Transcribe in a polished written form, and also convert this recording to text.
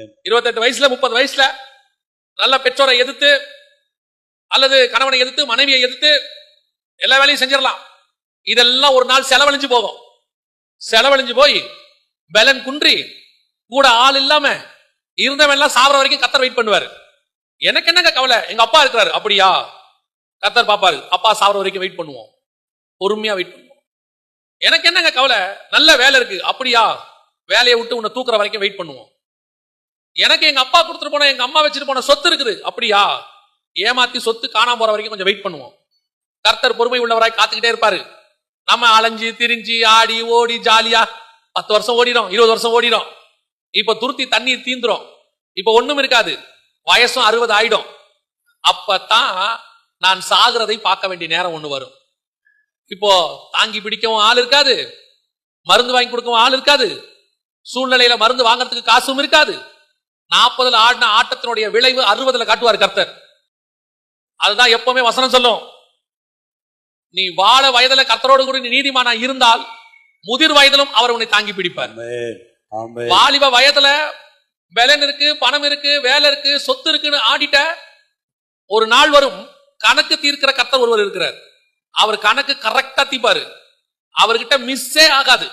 28 வயசுல 30 வயசுல நல்ல பெற்றோரை எதிர்த்து அல்லது கணவனை எதிர்த்து மனைவியை எதிர்த்து எல்லா வேலையும் செஞ்சிடலாம். இதெல்லாம் ஒரு நாள் செலவழிஞ்சு போகும். செலவழிஞ்சு போய் பலன் குன்றி கூட ஆள் இல்லாம இருந்தவன் எல்லாம் சாவர வரைக்கும் கர்த்தர் வெயிட் பண்ணுவாரு. எனக்கு என்னங்க கவலை, எங்க அப்பா இருக்கிறாரு. அப்படியா? கர்த்தர் பாப்பாரு. அப்பா சாவர வரைக்கும் வெயிட் பண்ணுவோம், பொறுமையா வெயிட் பண்ணுவோம். எனக்கு என்னங்க கவலை, நல்ல வேலை இருக்கு. அப்படியா? வேலையை விட்டு உன்னை தூக்குற வரைக்கும் வெயிட் பண்ணுவோம். எனக்கு எங்க அப்பா கொடுத்துட்டு போன எங்க அம்மா வச்சுட்டு போன சொத்து இருக்குது. அப்படியா? ஏமாத்தி சொத்து காணாம போற வரைக்கும் கொஞ்சம் வெயிட் பண்ணுவோம். கர்த்தர் பொறுமை உள்ளவராய் காத்துக்கிட்டே இருப்பாரு. நம்ம அலைஞ்சு திரிஞ்சு ஆடி ஓடி ஜாலியா 10 வருஷம் ஓடிடும், 20 வருஷம் ஓடிடும். இப்ப துருத்தி தண்ணீர் தீந்துரும். இப்ப ஒண்ணும் இருக்காது. வயசும் 60 ஆயிடும். அப்பதான் நான் சாகிறதை பார்க்க வேண்டிய நேரம் ஒண்ணு வரும். இப்போ தாங்கி பிடிக்கவும் ஆள் இருக்காது, மருந்து வாங்கி கொடுக்கவும் ஆள் இருக்காது, சூழ்நிலையில மருந்து வாங்கறதுக்கு காசும் இருக்காது. 40 ஆடின ஆட்டத்தினுடைய விளைவு 60 காட்டுவார் கர்த்தர். அதுதான் எப்பவுமே வசனம் சொல்லும், நீ வாழ வயதுல கர்த்தரோடு கூட நீ நீதிமானா இருந்தால் முதிர் வயதிலும் அவர் உன்னை தாங்கி பிடிப்பார். வாலிப வயதுல பலன் இருக்கு, பணம் இருக்கு, வேலை இருக்கு, சொத்து இருக்குன்னு ஆடிட்ட ஒரு நாள் வரும், கணக்கு தீர்க்கிற கர்த்தர் ஒருவர் இருக்கிறார். அவர் கணக்கு கரெக்டா தீப்பாரு. அவர்கிட்ட மிஸ்ஸே ஆகாது.